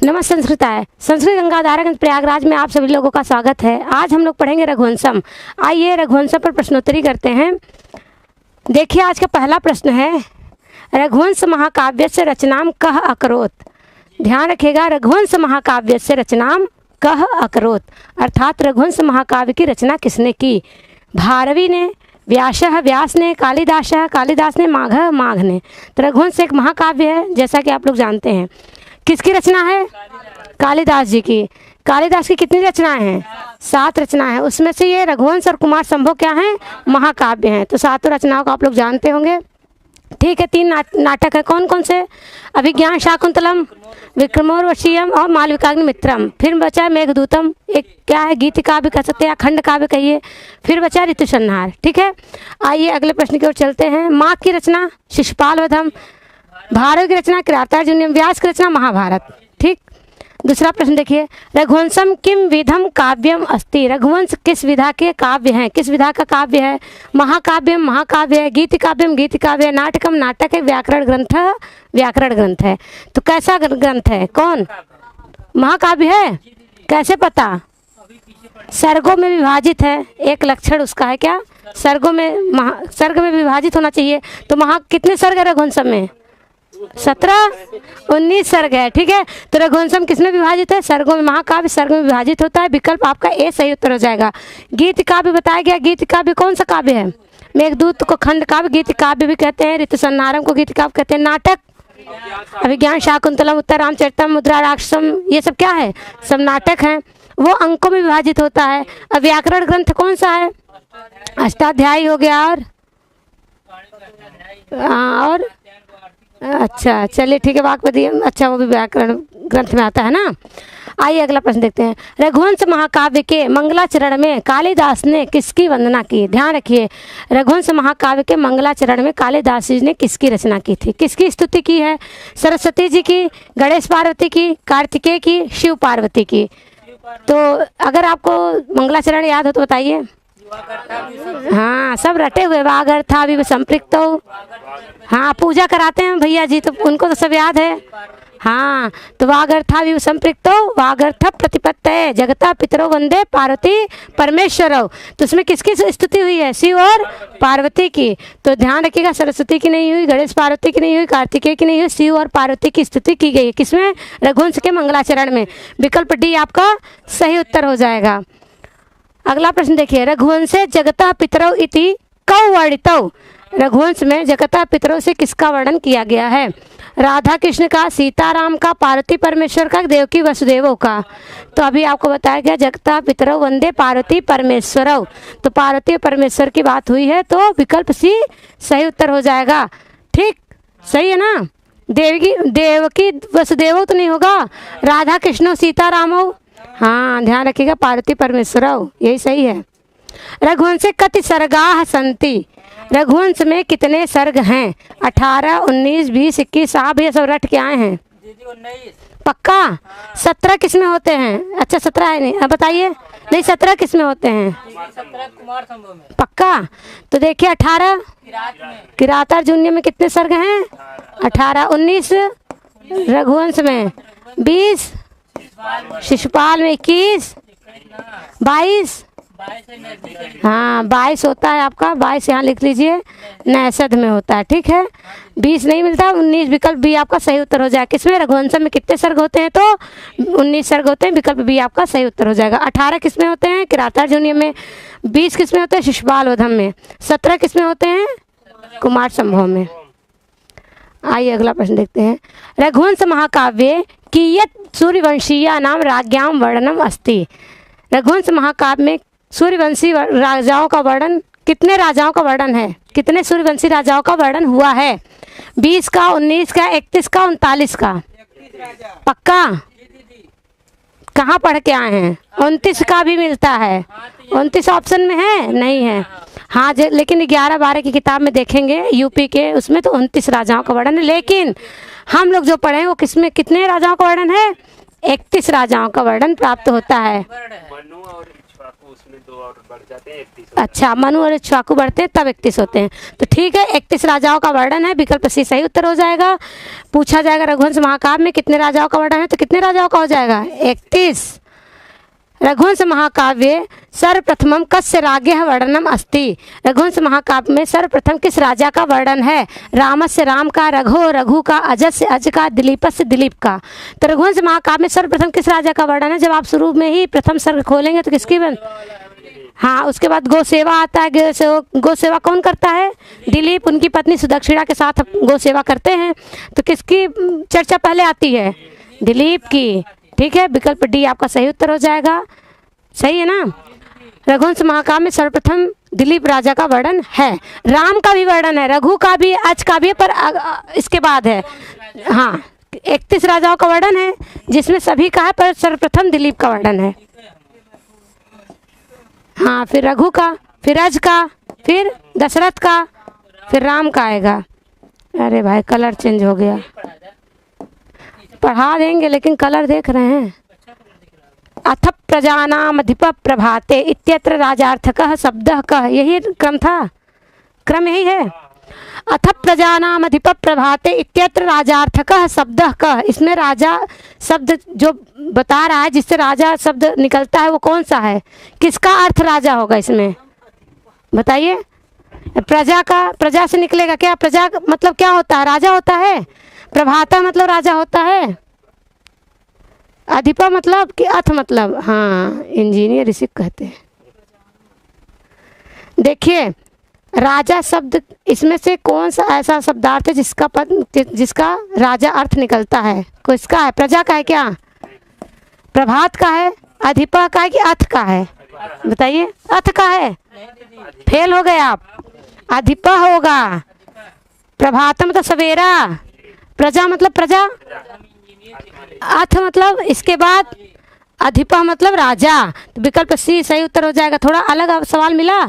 नमस्ते संस्कृताय। संस्कृत गंगाधारगंज प्रयागराज में आप सभी लोगों का स्वागत है। आज हम लोग पढ़ेंगे रघुवंशम। आइए रघुवंशम पर प्रश्नोत्तरी करते हैं। देखिए आज का पहला प्रश्न है, रघुवंश महाकाव्य से रचनाम कह अकरोत। ध्यान रखिएगा, रघुवंश महाकाव्य से रचनाम कह अकरोत, अर्थात रघुवंश महाकाव्य की रचना किसने की? भारवी ने, व्यासः व्यास ने, कालिदास ने, माघ ने। तो रघुवंश एक महाकाव्य है, जैसा कि आप लोग जानते हैं। किसकी रचना है? कालिदास जी की। कालिदास की कितनी रचनाएं हैं? 7 रचनाएं हैं। उसमें से ये रघुवंश और कुमार संभव क्या हैं? महाकाव्य हैं। तो 7 रचनाओं को आप लोग जानते होंगे। ठीक है, 3 नाटक है। कौन कौन से? अभिज्ञान शाकुंतलम, विक्रमोर्वशीयम और मालविकाग्निमित्रम। फिर बचा मेघदूतम, एक क्या है, गीत काव्य कह सकते हैं या खंड काव्य कहिए। फिर बचा ऋतुसंहार। ठीक है, आइए अगले प्रश्न की ओर चलते हैं। माघ की रचना शिशुपाल वधम, भारत की रचना किरातार्जुनीयम, व्यास की रचना महाभारत। ठीक, दूसरा प्रश्न देखिए, रघुवंशम किम विधम काव्यम अस्ति। रघुवंश किस विधा के काव्य हैं? किस विधा का काव्य है? महाकाव्यम महाकाव्य है, गीत काव्यम गीत काव्य है, नाटकम नाटक है, व्याकरण ग्रंथ है। तो कैसा ग्रंथ है? कौन महाकाव्य है? कैसे पता? सर्गों में विभाजित है। एक लक्षण उसका है क्या? सर्ग में विभाजित होना चाहिए। तो कितने सर्ग है रघुवंशम में? 17-19 सर्ग है। ठीक है, तो रघुवंशम किसमें विभाजित है? सर्गों में। महाकाव्य सर्ग में विभाजित होता है। विकल्प आपका ए सही उत्तर हो जाएगा। गीत काव्य बताया गया। गीत काव्य कौन सा काव्य है? मेघदूत को खंड काव्य गीत काव्य भी कहते हैं। ऋतुसंहारम को गीत काव्य कहते हैं। नाटक अभिज्ञान शाकुंतलम, उत्तर रामचरितम, मुद्रा राक्षसम, ये सब क्या है? सब नाटक हैं। वो अंकों में विभाजित होता है। अब व्याकरण ग्रंथ कौन सा है? अष्टाध्यायी हो गया। और अच्छा चलिए ठीक है, वाक्पदी, अच्छा वो भी व्याकरण ग्रंथ में आता है ना। आइए अगला प्रश्न देखते हैं। रघुवंश महाकाव्य के मंगलाचरण में कालिदास ने किसकी वंदना की? ध्यान रखिए, रघुवंश महाकाव्य के मंगलाचरण में कालिदास जी ने किसकी रचना की थी? किसकी स्तुति की है? सरस्वती जी की, गणेश पार्वती की, कार्तिकेय की, शिव पार्वती की। तो अगर आपको मंगलाचरण याद हो तो बताइए। हाँ, सब रटे हुए। वागर्थ भी संपृक्त हो। हाँ, पूजा कराते हैं भैया जी, तो उनको तो सब याद है। हाँ, तो वागर्था भी संपृक्त हो, वागर्थ प्रतिपत्तये जगता पितरो वंदे पार्वती परमेश्वरौ। तो उसमें किसकी स्तुति हुई है? शिव और पार्वती की। तो ध्यान रखिएगा, सरस्वती की नहीं हुई, गणेश पार्वती की नहीं हुई, कार्तिकेय की नहीं हुई, शिव और पार्वती की स्तुति की गई है। किसमें? रघुवंश के मंगलाचरण में। विकल्प डी आपका सही उत्तर हो जाएगा। अगला प्रश्न देखिए, रघुवंशे जगता पितरौ इति कौ वर्णितौ। रघुवंश में जगता पितरों से किसका वर्णन किया गया है? राधा कृष्ण का, सीताराम का, पार्वती परमेश्वर का, देवकी वसुदेवों का। तो अभी आपको बताया गया जगता पितरौ वंदे पार्वती परमेश्वरौ। तो पार्वती परमेश्वर की बात हुई है, तो विकल्प सी सही उत्तर हो जाएगा। ठीक, सही है ना। देवकी वसुदेवौ तो नहीं होगा, राधा कृष्ण सीतारामौ। हाँ, ध्यान रखिएगा, पार्वती परमेश्वरौ, यही सही है। रघुवंशे कति सर्गाः सन्ति। रघुवंश में कितने सर्ग हैं? 18, 19, 20, 21। आप ये सब रट के आए हैं? पक्का? 17 किस में होते हैं? अच्छा 17 है नहीं, अब बताइए। नहीं, 17 किस में होते हैं? पक्का? तो देखिए 18 किरातार्जुनीय में कितने सर्ग हैं? 18। 19 रघुवंश में, 20 शिशुपाल में, 21, 22। हाँ 22 होता है आपका, 22 यहाँ लिख लीजिए, नैषध में होता है। ठीक है, 20 नहीं मिलता, 19 विकल्प बी आपका सही उत्तर हो जाएगा। किसमें? रघुवंशम में कितने सर्ग होते हैं? तो 19 सर्ग होते हैं। विकल्प बी आपका सही उत्तर हो जाएगा। 18 किसमें होते हैं? किरातार्जुनीय में। 20 किसमें होते हैं? शिशुपाल वधम में। 17 किसमें होते हैं? कुमार संभव में। आइए अगला प्रश्न देखते हैं। रघुवंश महाकाव्य कियत् सूर्यवंशीया नाम राज्ञाम वर्णनम अस्ति। रघुवंश महाकाव्य में सूर्यवंशी राजाओं का वर्णन, कितने राजाओं का वर्णन है? कितने सूर्यवंशी राजाओं का वर्णन हुआ है? 20 का, 19 का, 31 का, 39 का। पक्का? कहाँ पढ़ के आए हैं? 29 का भी मिलता है। 29 ऑप्शन में है? नहीं है। हाँ लेकिन 11-12 की किताब में देखेंगे यूपी के, उसमें तो 29 राजाओं का वर्णन है। लेकिन हम लोग जो पढ़े हैं वो किसमें कितने राजाओं का वर्णन है? 31 राजाओं का वर्णन प्राप्त होता है। उसमें 2 और बढ़ जाते हैं, 31। अच्छा, मनु और इक्ष्वाकु बढ़ते हैं तब 31 होते हैं। तो ठीक है, 31 राजाओं का वर्णन है, विकल्प सी सही उत्तर हो जाएगा। पूछा जाएगा रघुवंश महाकाव्य में कितने राजाओं का वर्णन है, तो कितने राजाओं का हो जाएगा 31। रघुवंश महाकाव्य सर्वप्रथमम कस्य राज्ञः वर्णनम अस्ति। रघुवंश महाकाव्य में सर्वप्रथम किस राजा का वर्णन है? रामस्य राम का, रघु रघु का, अजस्य अज का, दिलीपस्य दिलीप का। तो रघुवंश महाकाव्य में सर्वप्रथम किस राजा का वर्णन है? जब आप शुरू में ही प्रथम सर्ग खोलेंगे तो किसकी बन, हाँ, उसके बाद गो सेवा आता है। गो सेवा कौन करता है? दिलीप, उनकी पत्नी सुदक्षिणा के साथ गो सेवा करते हैं। तो किसकी चर्चा पहले आती है? दिलीप की। ठीक है, विकल्प डी आपका सही उत्तर हो जाएगा। सही है ना? रघुवंश महाकाव्य में सर्वप्रथम दिलीप राजा का वर्णन है। राम का भी वर्णन है, रघु का भी, अज का भी, पर इसके बाद है। हाँ, 31 राजाओं का वर्णन है जिसमें सभी का है, पर सर्वप्रथम दिलीप का वर्णन है। हाँ, फिर रघु का, फिर अज का, फिर दशरथ का, फिर राम का आएगा। अरे भाई कलर चेंज हो गया। पढ़ा देंगे लेकिन कलर देख रहे हैं। अथ प्रजानाम अधिप प्रभाते इत्यत्र राजार्थकः शब्दः कः। यही क्रम था, क्रम यही है। अथ प्रजानाम अधिप प्रभाते इत्यत्र राजार्थकः शब्दः कः। इसमें राजा शब्द जो बता रहा है, जिससे राजा शब्द निकलता है, वो कौन सा है? किसका अर्थ राजा होगा इसमें बताइए? प्रजा का, प्रजा से निकलेगा क्या? प्रजा मतलब क्या होता है? राजा होता है। प्रभाता मतलब राजा होता है। अधिपा मतलब कि अथ मतलब, हाँ, इंजीनियर इसी कहते हैं। देखिए, राजा शब्द इसमें से कौन सा ऐसा शब्दार्थ है जिसका पद, जिसका राजा अर्थ निकलता है? किसका है? प्रजा का है क्या? प्रभात का है? अधिपा का है कि अथ का है? बताइए। अथ का है, फेल हो गए आप। अधिपा होगा। प्रभातम मतलब सवेरा, प्रजा मतलब प्रजा, अथ मतलब इसके बाद, अधिपा मतलब राजा। तो विकल्प सी सही उत्तर हो जाएगा। थोड़ा अलग सवाल मिला।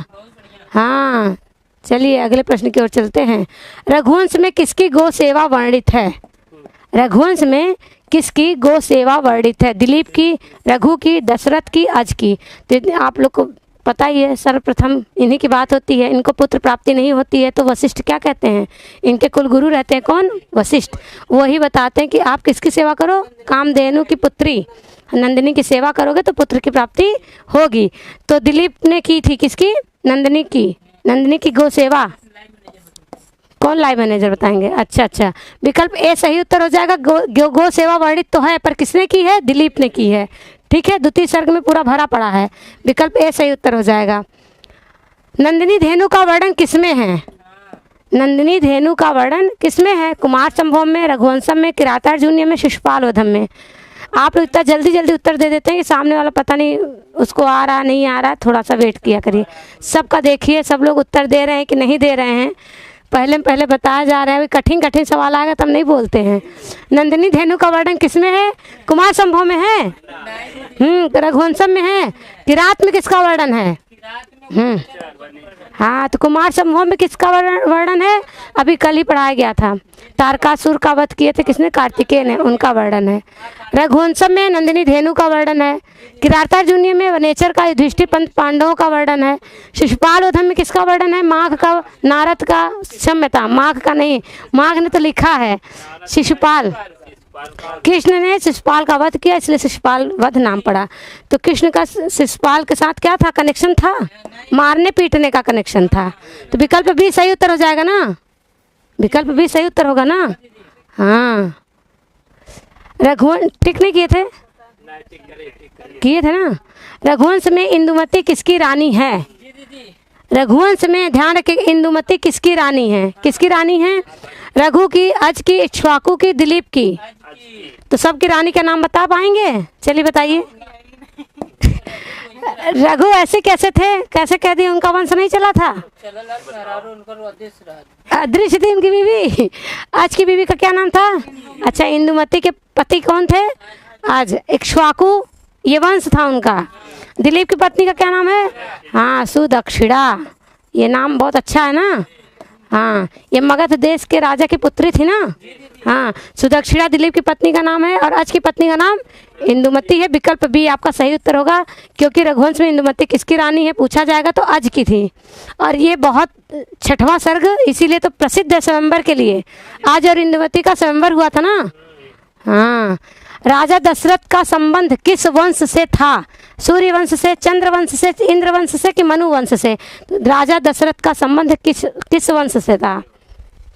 हाँ, चलिए अगले प्रश्न की ओर चलते हैं। रघुवंश में किसकी गो सेवा वर्णित है? रघुवंश में किसकी गो सेवा वर्णित है? दिलीप की, रघु की, दशरथ की, अज की। तो आप लोग को पता ही है, सर्वप्रथम इन्हीं की बात होती है। इनको पुत्र प्राप्ति नहीं होती है तो वशिष्ठ क्या कहते हैं? इनके कुल गुरु रहते हैं कौन? वशिष्ठ। वही बताते हैं कि आप किसकी सेवा करो? कामधेनु की पुत्री नंदिनी की सेवा करोगे तो पुत्र की प्राप्ति होगी। तो दिलीप ने की थी किसकी? नंदिनी की। नंदिनी की गो सेवा कौन? लाइव मैनेजर बताएंगे। अच्छा, विकल्प ए सही उत्तर हो जाएगा। गो सेवा वर्णित तो है, पर किसने की है? दिलीप ने की है। ठीक है, द्वितीय सर्ग में पूरा भरा पड़ा है। विकल्प ए सही उत्तर हो जाएगा। नंदिनी धेनु का वर्णन किसमें है? नंदिनी धेनु का वर्णन किसमें है? कुमार संभव में, रघुवंशम में, किरातार्जुनीय में, शिशुपाल वधम में। आप लोग इतना जल्दी उत्तर दे देते हैं कि सामने वाला पता नहीं उसको आ रहा नहीं आ रहा। थोड़ा सा वेट किया करिए। सबका देखिए, सब लोग उत्तर दे रहे हैं कि नहीं दे रहे हैं। पहले बताया जा रहा है। कठिन सवाल आएगा तब नहीं बोलते हैं। नंदिनी धेनु का वर्णन किसमें है? कुमार संभव में है, रघुवंशम में है। किरात में किसका वर्णन है? हाँ, तो कुमार संभव में किसका वर्णन है? अभी कल ही पढ़ाया गया था। तारकासुर का वध किए थे किसने? कार्तिकेय ने, उनका वर्णन है। रघुवंशम में नंदिनी धेनु का वर्णन है। किरातार्जुनीय में वनेचर का, युधिष्ठिर पंत पांडवों का वर्णन है। शिशुपाल वधम में किसका वर्णन है? माघ का, नारद का, क्षम्यता, माघ का नहीं, माघ ने तो लिखा है शिशुपाल। कृष्ण ने शिशुपाल का वध किया, इसलिए शिशुपाल वध नाम पड़ा। तो कृष्ण का शिशुपाल के साथ क्या था? कनेक्शन था, मारने पीटने का कनेक्शन था। तो विकल्प भी सही उत्तर हो जाएगा ना? विकल्प भी सही उत्तर होगा ना? हाँ, रघुवंश टिक नहीं किए थे? किए थे ना? रघुवंश में इंदुमती किसकी रानी है? रघुवंश में ध्यान रखिए, इंदुमती किसकी रानी है? किसकी रानी है? रघु की, अज की, इक्ष्वाकु की, दिलीप की। तो सबकी रानी का नाम बता पाएंगे? चलिए बताइए। रघु ऐसे कैसे थे? कैसे कह दिए? उनका वंश नहीं चला था? अदृश्य थी उनकी बीवी। आज की बीवी का क्या नाम था? अच्छा, इंदुमती के पति कौन थे? आज इक्ष्वाकु, ये वंश था उनका। दिलीप की पत्नी का क्या नाम है? हाँ, सुदक्षिणा। ये नाम बहुत अच्छा है ना? हाँ, ये मगध देश के राजा की पुत्री थी ना? हाँ, सुदक्षिणा दिलीप की पत्नी का नाम है और अज की पत्नी का नाम इंदुमती है। विकल्प बी आपका सही उत्तर होगा, क्योंकि रघुवंश में इंदुमती किसकी रानी है पूछा जाएगा तो अज की थी। और ये बहुत 6वां सर्ग इसीलिए तो प्रसिद्ध है स्वयंवर के लिए। आज और इंदुमती का स्वयंवर हुआ था ना। हाँ, राजा दशरथ का संबंध किस वंश से था? सूर्य वंश से, चंद्र वंश से, इंद्र वंश से कि मनु वंश से? तो राजा दशरथ का संबंध किस वंश से था?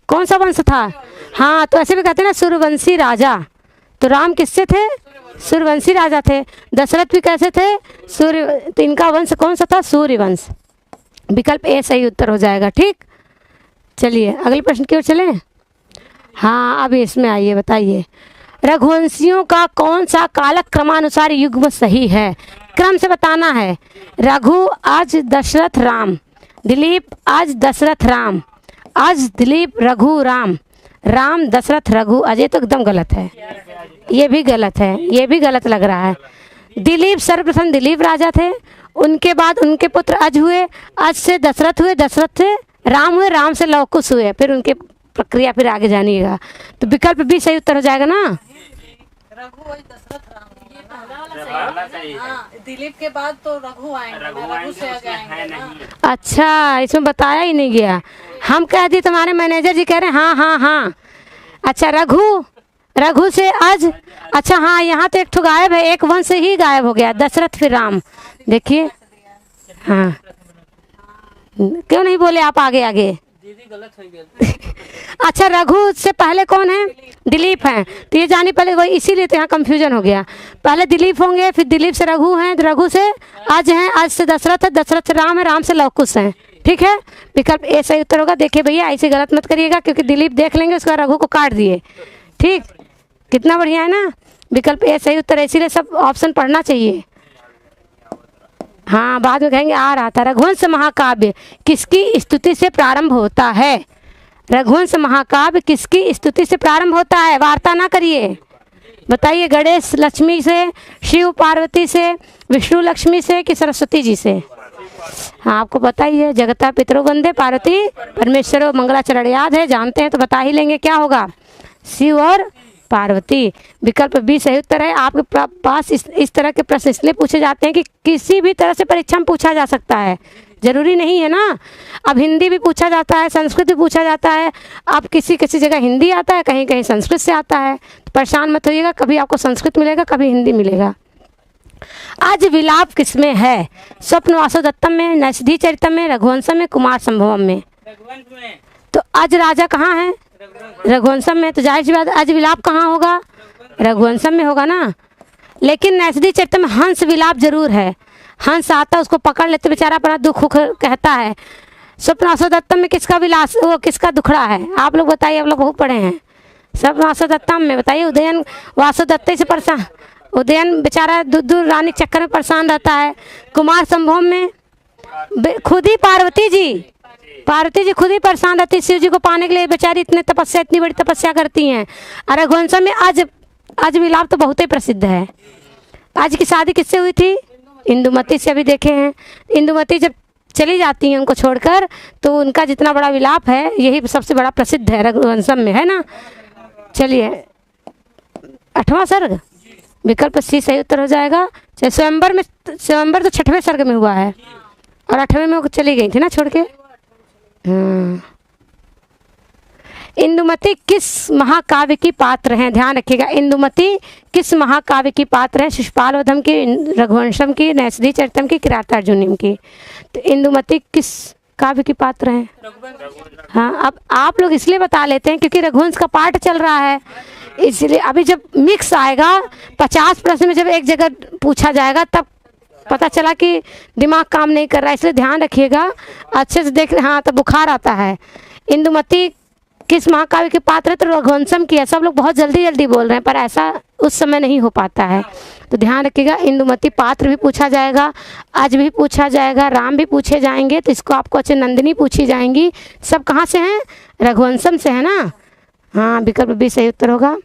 कौन सा वंश था? हाँ, तो ऐसे भी कहते हैं ना सूर्यवंशी राजा। तो राम किससे थे? सूर्यवंशी राजा थे। दशरथ भी कैसे थे? सूर्य। तो इनका वंश कौन सा था? सूर्य वंश। विकल्प ए सही उत्तर हो जाएगा। ठीक, चलिए अगले प्रश्न की ओर चलें। हाँ, अब इसमें आइए, बताइए रघुवंशियों का कौन सा कालक क्रमानुसार युग्म सही है? क्रम से बताना है। रघु आज दशरथ राम, दिलीप आज दशरथ राम, आज दिलीप रघु राम, राम दशरथ रघु। अजय तो एकदम गलत है, ये भी गलत है, ये भी गलत लग रहा है। दिलीप सर्वप्रथम दिलीप राजा थे, उनके बाद उनके पुत्र अज हुए, अज से दशरथ हुए, दशरथ से राम हुए, राम से लव कुश हुए, फिर उनके प्रक्रिया फिर आगे जानिएगा। तो विकल्प भी सही उत्तर हो जाएगा ना। रघु और दशरथ राम, ये पहला वाला सही है। हाँ, दिलीप के बाद तो रघु आएंगे, रघु से आगे आएंगे ना। अच्छा, इसमें बताया ही नहीं गया। हम कह दिए, तुम्हारे मैनेजर जी कह रहे हैं हाँ हाँ हाँ। अच्छा, रघु से अज। अच्छा हाँ, यहाँ तो एक ठो गायब है, एक वंश ही गायब हो गया, दशरथ फिर राम। देखिए, हाँ क्यों नहीं बोले आप? आगे आगे दीदी गलत हो गई। अच्छा, रघु से पहले कौन है? दिलीप हैं। तो ये जानी पहले वही, इसीलिए तो यहाँ कंफ्यूजन हो गया। पहले दिलीप होंगे, फिर दिलीप से रघु हैं, रघु से अज हैं, अज से दशरथ है, दशरथ से राम है, राम से लव कुश हैं। ठीक है, विकल्प ए सही उत्तर होगा। देखिए भैया, ऐसे गलत मत करिएगा, क्योंकि दिलीप देख लेंगे उसके बाद रघु को काट दिए। ठीक, कितना बढ़िया है ना। विकल्प ए सही उत्तर है, इसीलिए सब ऑप्शन पढ़ना चाहिए। हाँ, बाद में कहेंगे आ रहा था। रघुवंश महाकाव्य किसकी स्तुति से प्रारंभ होता है? रघुवंश महाकाव्य किसकी स्तुति से प्रारंभ होता है? वार्ता ना करिए, बताइए। गणेश लक्ष्मी से, शिव पार्वती से, विष्णु लक्ष्मी से कि सरस्वती जी से? हाँ, आपको पता ही है, जगता पितरो वंदे पार्वती परमेश्वरो मंगलाचरण याद है, जानते हैं तो बता ही लेंगे क्या होगा। शिव और पार्वती। विकल्प बी सही उत्तर है। आपके पास इस तरह के प्रश्न इसलिए पूछे जाते हैं कि किसी भी तरह से परीक्षा में पूछा जा सकता है, जरूरी नहीं है ना। अब हिंदी भी पूछा जाता है, संस्कृत भी पूछा जाता है। अब किसी जगह हिंदी आता है, कहीं कहीं संस्कृत से आता है। तो परेशान मत होइएगा, कभी आपको संस्कृत मिलेगा, कभी हिंदी मिलेगा। आज विलाप किसमें है? स्वप्न वासोदत्तम में, नैषधि चरितम में, रघुवंशम में, कुमार संभवम में? रघुवंश में। तो आज राजा कहाँ है? रघुवंशम में। तो जाहिर सी बात, आज विलाप कहाँ होगा? रघुवंशम में होगा ना। लेकिन नैषधि चरितम में हंस विलाप जरूर है। हंस आता, उसको पकड़ लेते, बेचारा अपना दुख कहता है। स्वप्न वासोदत्तम में किसका विलास, वो किसका दुखड़ा है? आप लोग बताइए, आप लोग बहुत पढ़े हैं। स्वप्न वासोदत्तम में बताइए, उदयन वासोदत्त से परेशान, उदयन बेचारा दूर रानी के चक्कर में परेशान रहता है। कुमार संभव में खुद ही पार्वती जी खुद ही परेशान रहती है शिव जी को पाने के लिए, बेचारी इतनी बड़ी तपस्या करती हैं। और रघुवंशम में आज विलाप तो बहुत ही प्रसिद्ध है। आज की शादी किससे हुई थी? इंदुमती से। अभी देखे हैं, इंदुमती जब चली जाती हैं उनको छोड़कर, तो उनका जितना बड़ा विलाप है यही सबसे बड़ा प्रसिद्ध है, रघुवंशम में, है ना। चलिए 8वां सर्ग, विकल्प सी सही उत्तर हो जाएगा। स्वयंवर तो 6वें सर्ग में हुआ है और 8वें में वो चली गई थी ना छोड़ के। इंदुमती किस महाकाव्य की पात्र हैं? ध्यान रखिएगा, इंदुमती किस महाकाव्य की पात्र है? शिशुपालवधम की, रघुवंशम की, नैषधि चरितम की, किरातार्जुनीम की? तो इंदुमती किस काव्य की पात्र हैं? हाँ, अब आप लोग इसलिए बता लेते हैं क्योंकि रघुवंश का पाठ चल रहा है, इसलिए अभी जब मिक्स आएगा 50 प्रश्न में जब एक जगह पूछा जाएगा तब पता चला कि दिमाग काम नहीं कर रहा है, इसलिए ध्यान रखिएगा अच्छे से देख। हाँ, तो बुखार आता है। इंदुमती किस महाकाव्य के पात्र है? तो रघुवंशम की है। सब लोग बहुत जल्दी बोल रहे हैं, पर ऐसा उस समय नहीं हो पाता है, तो ध्यान रखिएगा। इंदुमती पात्र भी पूछा जाएगा, आज भी पूछा जाएगा, राम भी पूछे जाएंगे, तो इसको आपको अच्छे नंदिनी पूछी जाएंगी। सब कहाँ से हैं? रघुवंशम से, है ना। हाँ, विकल्प भी सही उत्तर होगा।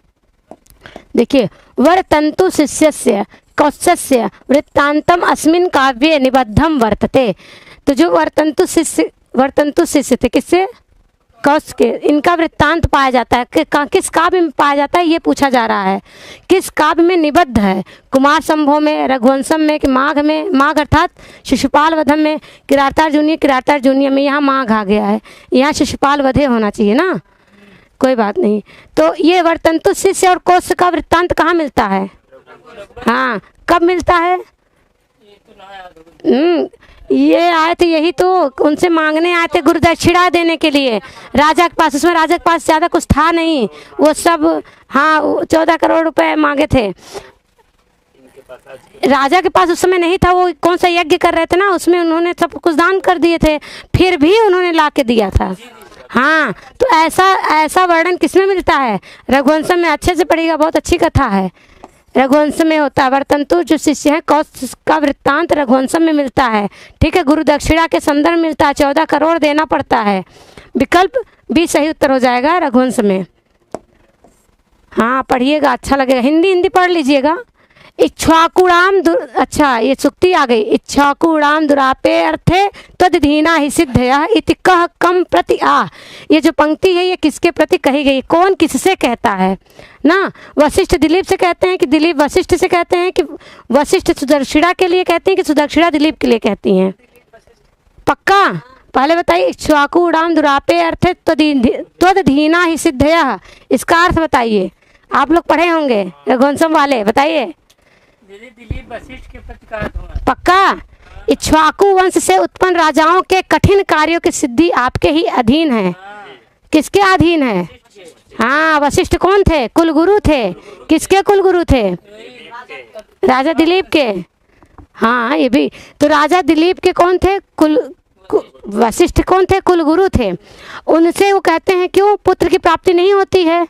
देखिए, वरतंतु शिष्यस्य कौत्स्य वृत्तांतम अस्मिन काव्ये निबद्धम वर्तते। तो जो वरतंतु शिष्य थे, किससे? कौश के, इनका वृत्तांत पाया जाता है किस काव्य में पाया जाता है, ये पूछा जा रहा है। किस काव्य में निबद्ध है? कुमार संभव में, रघुवंशम में, कि माघ में, माघ अर्थात शिशुपाल वधम में, किरातार्जुनीय में। यहाँ माघ आ गया है, यहाँ शिशुपाल वधे होना चाहिए ना, कोई बात नहीं। तो ये वर्तंतु शिष्य और कौश का वृत्तांत कहाँ मिलता है? हाँ, कब मिलता है? ये आए थे, यही तो उनसे मांगने आए थे गुरु दक्षिणा देने के लिए राजा के पास। उसमें राजा के पास ज़्यादा कुछ था नहीं, वो सब, हाँ 14 करोड़ रुपए मांगे थे। राजा के पास उस समय नहीं था, वो कौन सा यज्ञ कर रहे थे ना, उसमें उन्होंने सब कुछ दान कर दिए थे, फिर भी उन्होंने ला के दिया था। हाँ, तो ऐसा वर्णन किसमें मिलता है? रघुवंश में। अच्छे से पढ़िएगा, बहुत अच्छी कथा है। रघुवंश में होता है वर्तंतु जो शिष्य है कौश का वृत्तांत रघुवंश में मिलता है। ठीक है, गुरु दक्षिणा के संदर्भ मिलता है, 14 करोड़ देना पड़ता है। विकल्प भी सही उत्तर हो जाएगा रघुवंश में। हाँ पढ़िएगा, अच्छा लगेगा। हिंदी पढ़ लीजिएगा। इच्छाकुणाम अच्छा ये सुक्ति आ गई। इच्छाकुणाम दुरापे अर्थे तदधीना ही सिद्धया इति कह कम प्रति आ। ये जो पंक्ति है ये किसके प्रति कही गई? कौन किससे कहता है ना? वशिष्ठ दिलीप से कहते हैं कि दिलीप वशिष्ठ से कहते हैं कि वशिष्ठ सुदक्षिणा के लिए कहते हैं कि सुदक्षिणा दिलीप के लिए कहती हैं? पक्का पहले बताइए। इच्छाकुणाम दुरापे अर्थे तदधीना ही सिद्धया, इसका अर्थ बताइए। आप लोग पढ़े होंगे रघुवंशम वाले, बताइए। दिलीप वशिष्ठ के प्रति का अर्थ होगा। पक्का। इक्ष्वाकु वंश से उत्पन्न राजाओं के कठिन कार्यों की सिद्धि आपके ही अधीन है। किसके अधीन है? हाँ, वशिष्ठ कौन थे? कुलगुरु थे। किसके कुलगुरु थे? राजा दिलीप के। हाँ ये भी तो, राजा दिलीप के कौन थे? वशिष्ठ कौन थे? कुलगुरु थे। उनसे वो कहते हैं क्यों पुत्र की प्राप्ति नहीं होती है,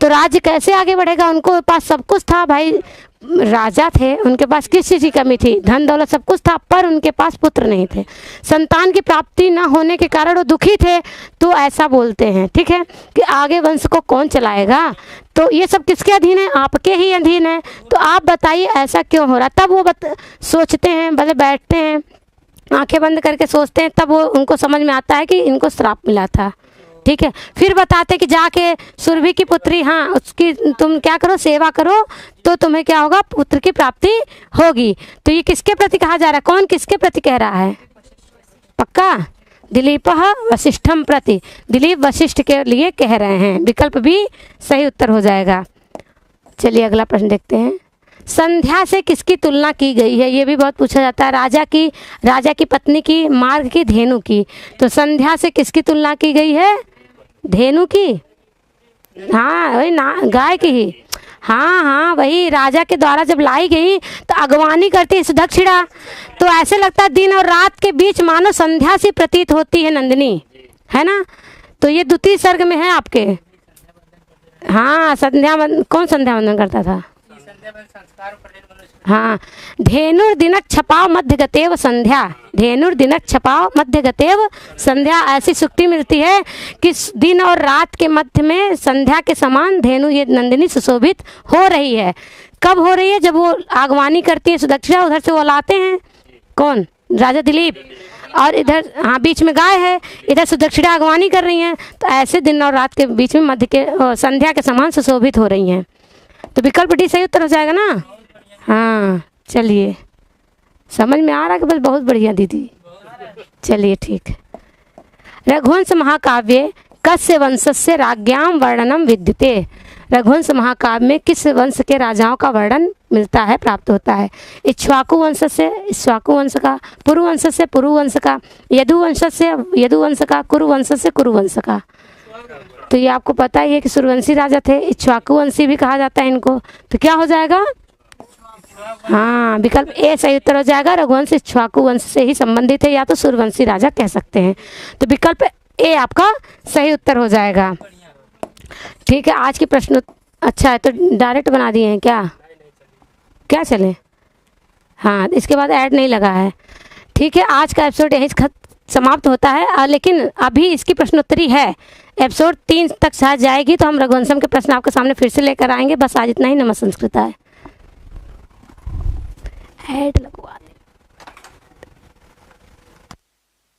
तो राज्य कैसे आगे बढ़ेगा? उनको पास सब कुछ था भाई, राजा थे, उनके पास किस चीज़ की कमी थी? धन दौलत सब कुछ था, पर उनके पास पुत्र नहीं थे। संतान की प्राप्ति न होने के कारण वो दुखी थे, तो ऐसा बोलते हैं। ठीक है, कि आगे वंश को कौन चलाएगा? तो ये सब किसके अधीन है? आपके ही अधीन है। तो आप बताइए ऐसा क्यों हो रहा? तब वो सोचते हैं, भले बैठते हैं आंखें बंद करके सोचते हैं, तब वो उनको समझ में आता है कि इनको श्राप मिला था। ठीक है, फिर बताते कि जाके सुरभि की पुत्री, हाँ उसकी तुम क्या करो, सेवा करो, तो तुम्हें क्या होगा? पुत्र की प्राप्ति होगी। तो ये किसके प्रति कहा जा रहा है? कौन किसके प्रति कह रहा है? पक्का। दिलीप वशिष्ठम प्रति, दिलीप वशिष्ठ के लिए कह रहे हैं। विकल्प भी सही उत्तर हो जाएगा। चलिए अगला प्रश्न देखते हैं। संध्या से किसकी तुलना की गई है? ये भी बहुत पूछा जाता है। राजा की पत्नी की, मार्ग की, धेनु की। तो संध्या से किसकी तुलना की गई है? धेनु की। हाँ वही ना, गाय की ही। हाँ वही, राजा के द्वारा जब लाई गई तो अगवानी करती है सुदक्षिणा, तो ऐसे लगता है दिन और रात के बीच मानो संध्या सी प्रतीत होती है नंदिनी, है ना? तो ये द्वितीय सर्ग में है आपके। हाँ कौन संध्या वंदन करता था? हाँ, धेनुर्दिनक छपाव मध्य गतेव संध्या, धेनुर्दिनक छपाव मध्य गतेव संध्या। ऐसी सुक्ति मिलती है कि दिन और रात के मध्य में संध्या के समान धेनु ये नंदिनी सुशोभित हो रही है। कब हो रही है? जब वो आगवानी करती है सुदक्षिणा, उधर से वो लाते हैं कौन? राजा दिलीप, और इधर हाँ बीच में गाय है, इधर सुदक्षिणा आगवानी कर रही हैं। तो ऐसे दिन और रात के बीच में मध्य के संध्या के समान सुशोभित हो रही हैं। तो विकल्प डी सही उत्तर हो जाएगा ना? हाँ चलिए, समझ में आ रहा है कि बस बहुत बढ़िया दीदी। चलिए ठीक है। रघुवंश महाकाव्य कस्य वंशस्य राज्ञाम वर्णनम विद्यते। रघुवंश महाकाव्य में किस वंश के राजाओं का वर्णन मिलता है, प्राप्त होता है? इक्ष्वाकु वंश से इक्ष्वाकु वंश का, पुरु वंश से पुरु वंश का, यदु वंश से यदु वंश का, कुरु वंश से कुरु वंश का। तो ये आपको पता ही है कि सूर्यवंशी राजा थे, इक्ष्वाकु वंशी भी कहा जाता है इनको। तो क्या हो जाएगा? हाँ विकल्प ए सही उत्तर हो जाएगा। रघुवंश इक्ष्वाकु वंश से ही संबंधित है, या तो सूर्यवंशी राजा कह सकते हैं। तो विकल्प ए आपका सही उत्तर हो जाएगा। ठीक है, आज के प्रश्न अच्छा है, तो डायरेक्ट बना दिए हैं क्या चले? हाँ इसके बाद ऐड नहीं लगा है। ठीक है, आज का एपिसोड यहीं समाप्त होता है। लेकिन अभी इसकी प्रश्नोत्तरी है, एपिसोड 3 तक शायद जाएगी, तो हम रघुवंशम के प्रश्न आपके सामने फिर से लेकर आएंगे। बस आज इतना ही। नमः संस्कृताय। ऐड लगवा